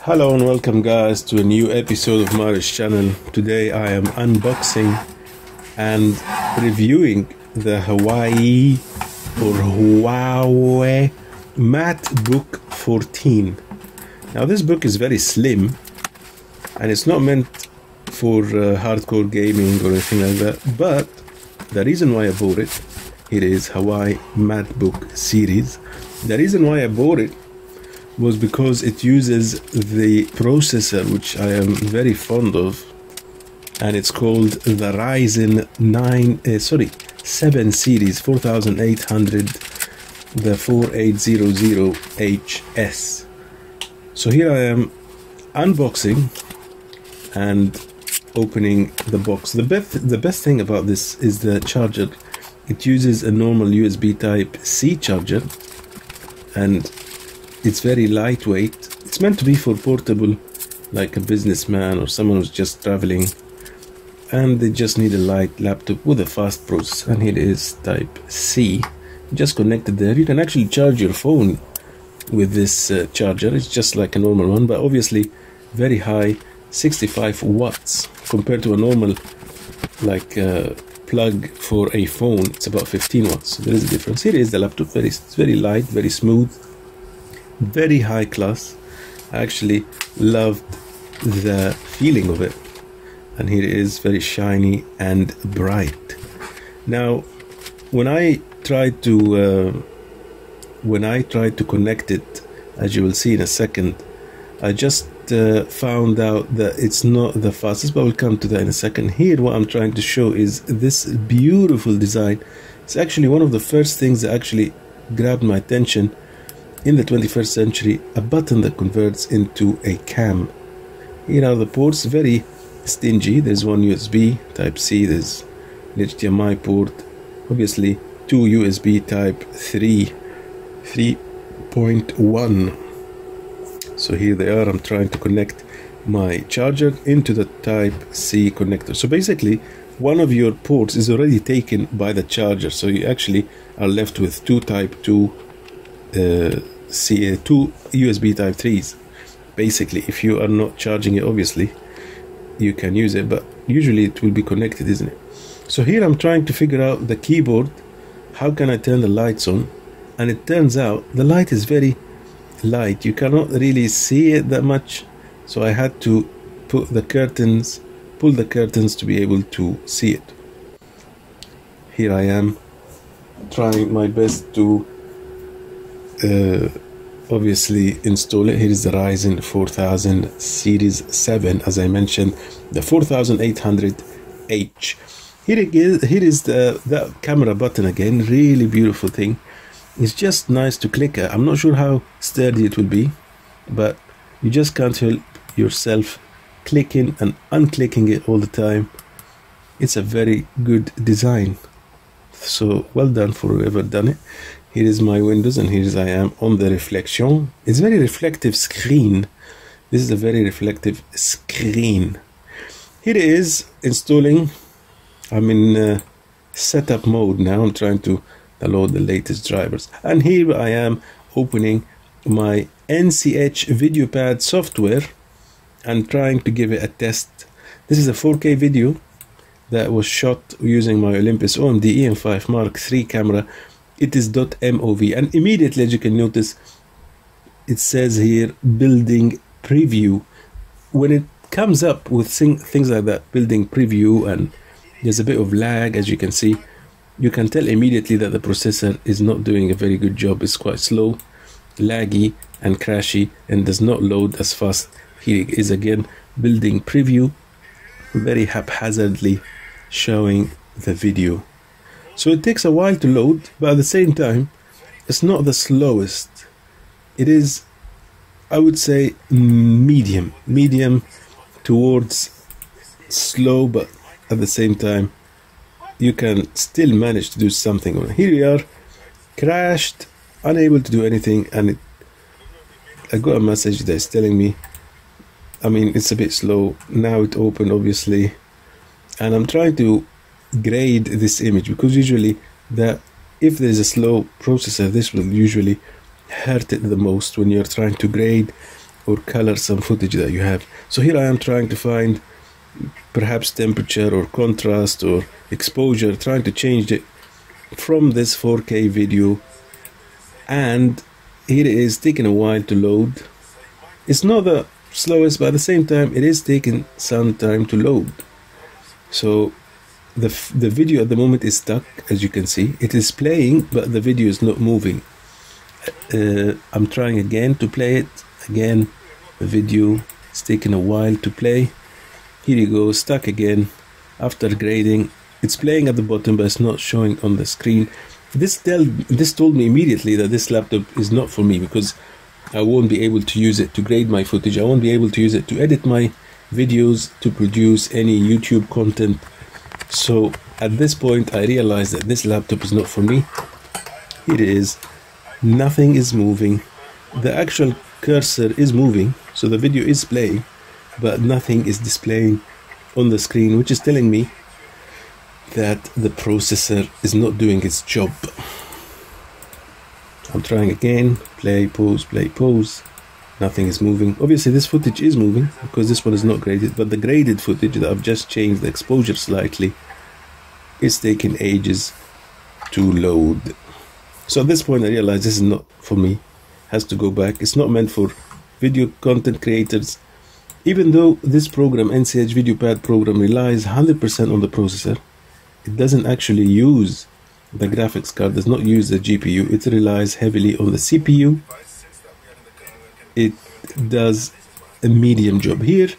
Hello and welcome guys to a new episode of Mari's channel. Today I am unboxing and reviewing the Huawei Matebook 14. Now this book is very slim and it's not meant for hardcore gaming or anything like that, but the reason why I bought it, it is Huawei Matebook series. The reason why I bought it was because it uses the processor which I am very fond of, and it's called the Ryzen 7 series 4800, the 4800HS. So here I am unboxing and opening the box. The best thing about this is the charger. It uses a normal USB type C charger and it's very lightweight. It's meant to be for portable, like a businessman or someone who's just traveling and they just need a light laptop with a fast processor. And here it is, type C, just connected there. You can actually charge your phone with this charger. It's just like a normal one, but obviously very high, 65 watts compared to a normal like plug for a phone. It's about 15 watts, so there is a difference. Here is the laptop. It's very light, very smooth, very high class. I actually loved the feeling of it, and here it is, very shiny and bright. Now when I tried to connect it, as you will see in a second, I just found out that it's not the fastest, but we'll come to that in a second. Here what I'm trying to show is this beautiful design. It's actually one of the first things that actually grabbed my attention in the 21st century, a button that converts into a cam. Here are the ports, very stingy. There's one USB type C, there's an HDMI port, obviously two USB type 3.1. so here they are. I'm trying to connect my charger into the type C connector. So basically one of your ports is already taken by the charger, so you actually are left with two type 2 two USB type 3s. Basically, if you are not charging it, obviously you can use it, but usually it will be connected, isn't it? So here I'm trying to figure out the keyboard. How can I turn the lights on? And it turns out the light is very light, you cannot really see it that much, so I had to pull the curtains to be able to see it. Here I am trying my best to obviously install it. Here is the Ryzen 4000 series 7, as I mentioned, the 4800H. Here is the camera button again, really beautiful thing. It's just nice to click it. I'm not sure how sturdy it will be, but you just can't help yourself clicking and unclicking it all the time. It's a very good design, so well done for whoever done it. Here is my Windows, and here I am on the reflection. It's very reflective screen. This is a very reflective screen. Here it is installing. I'm in setup mode now. I'm trying to download the latest drivers, and here I am opening my NCH video pad software and trying to give it a test. This is a 4K video that was shot using my Olympus OMD EM5 Mark III camera. It is .mov, and immediately, as you can notice, it says here building preview. When it comes up with things like that, building preview, and there's a bit of lag, as you can see, you can tell immediately that the processor is not doing a very good job. It's quite slow, laggy and crashy, and does not load as fast. Here it is again, building preview, very haphazardly showing the video. So it takes a while to load, but at the same time, it's not the slowest. It is, I would say, medium towards slow, but at the same time, you can still manage to do something. Here we are, crashed, unable to do anything, and I got a message that's telling me, I mean, it's a bit slow. Now it opened, obviously, and I'm trying to grade this image, because usually if there's a slow processor, this will usually hurt it the most when you're trying to grade or color some footage that you have. So here I am trying to find perhaps temperature or contrast or exposure, trying to change it from this 4K video, and here it is taking a while to load. It's not the slowest, but at the same time it is taking some time to load. So the video at the moment is stuck. As you can see, it is playing but the video is not moving. I'm trying again to play it. Again, the video is taking a while to play. Here you go, stuck again. After grading, it's playing at the bottom but it's not showing on the screen. This told me immediately that this laptop is not for me, because I won't be able to use it to grade my footage. I won't be able to use it to edit my videos, to produce any YouTube content. So at this point I realized that this laptop is not for me. Here it is. Nothing is moving. The actual cursor is moving, so the video is playing, but nothing is displaying on the screen, which is telling me that the processor is not doing its job. I'm trying again. Play, pause, play, pause. Nothing is moving. Obviously this footage is moving because this one is not graded, but the graded footage that I've just changed the exposure slightly is taking ages to load. So at this point I realize this is not for me. Has to go back. It's not meant for video content creators. Even though this program, NCH VideoPad program, relies 100% on the processor, it doesn't actually use the graphics card, does not use the GPU. It relies heavily on the CPU. It does a medium job. Here,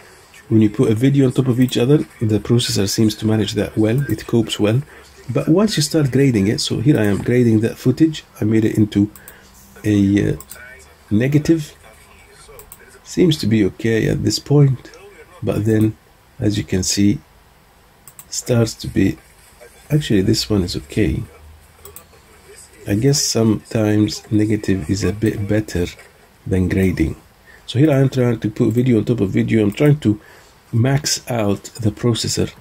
when you put a video on top of each other, the processor seems to manage that well. It copes well. But once you start grading it, so here I am grading that footage. I made it into a negative. Seems to be okay at this point, but then, as you can see, starts to be, actually this one is okay. I guess sometimes negative is a bit better than grading. So here I am trying to put video on top of video. I'm trying to max out the processor.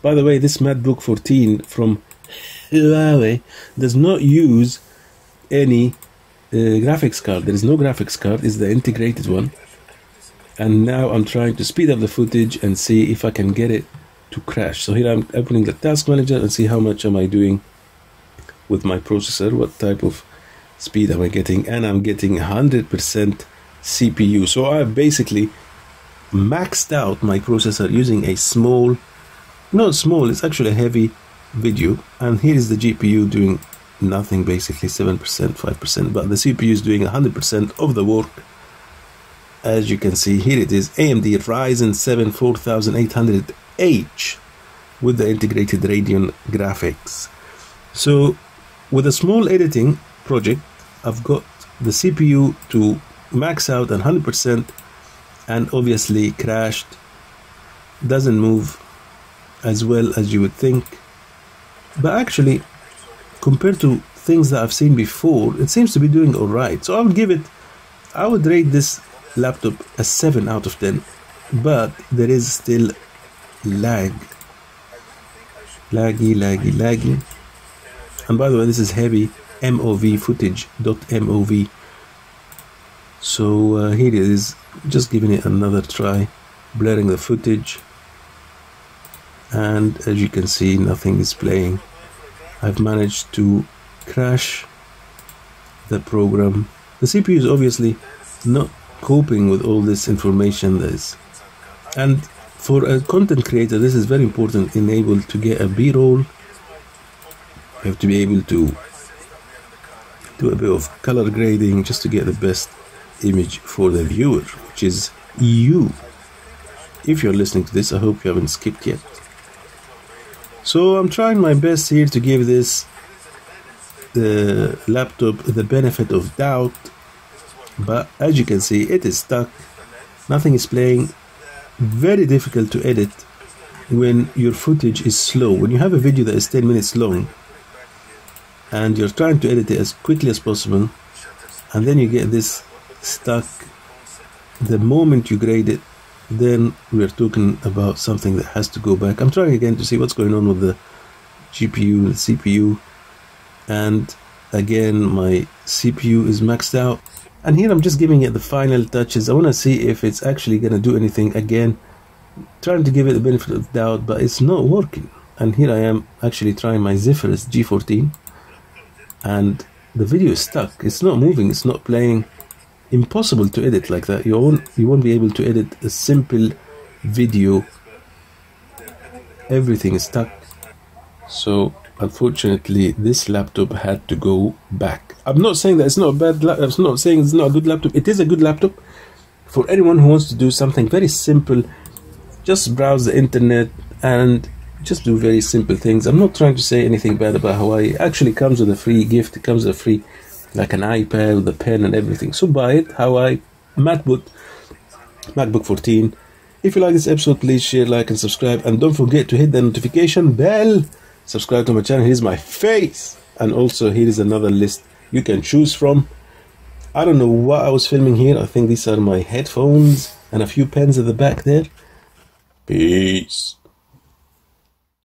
By the way, this Matebook 14 from Huawei does not use any graphics card. There is no graphics card. It's the integrated one. And now I'm trying to speed up the footage and see if I can get it to crash. So here I'm opening the task manager and see how much am I doing with my processor, what type of speed am I getting, and I'm getting 100% CPU. So I basically maxed out my processor using a small, not small, it's actually a heavy video, and here is the GPU doing nothing, basically 7%, 5%, but the CPU is doing 100% of the work. As you can see, here it is, AMD Ryzen 7 4800H with the integrated Radeon graphics. So with a small editing project, I've got the CPU to max out 100% and obviously crashed. Doesn't move as well as you would think, but actually compared to things that I've seen before, it seems to be doing alright. So I would rate this laptop a 7 out of 10, but there is still laggy. And by the way, this is heavy MOV footage.mov. So here it is, just giving it another try, blurring the footage, and as you can see, nothing is playing. I've managed to crash the program. The CPU is obviously not coping with all this information that is, and for a content creator this is very important, able to get a B-roll. You have to be able to do a bit of color grading just to get the best image for the viewer, which is you. If you're listening to this, I hope you haven't skipped yet. So I'm trying my best here to give this laptop the benefit of doubt, but as you can see, it is stuck. Nothing is playing. Very difficult to edit when your footage is slow. When you have a video that is 10 minutes long and you're trying to edit it as quickly as possible, and then you get this stuck, the moment you grade it, then we're talking about something that has to go back. I'm trying again to see what's going on with the GPU and CPU, and again my CPU is maxed out. And here I'm just giving it the final touches. I want to see if it's actually going to do anything. Again, trying to give it the benefit of the doubt, but it's not working. And here I am actually trying my Zephyrus G14, and the video is stuck. It's not moving, it's not playing. Impossible to edit like that. You won't be able to edit a simple video. Everything is stuck. So unfortunately this laptop had to go back. I'm not saying that it's not a bad laptop. I'm not saying it's not a good laptop. It is a good laptop for anyone who wants to do something very simple. Just browse the internet and just do very simple things. I'm not trying to say anything bad about Huawei. It actually comes with a free gift. It comes with a free, like an iPad with a pen and everything. So buy it. Huawei Matebook 14. If you like this episode, please share, like, and subscribe. And don't forget to hit the notification bell. Subscribe to my channel. Here's my face. And also here is another list you can choose from. I don't know what I was filming here. I think these are my headphones and a few pens at the back there. Peace.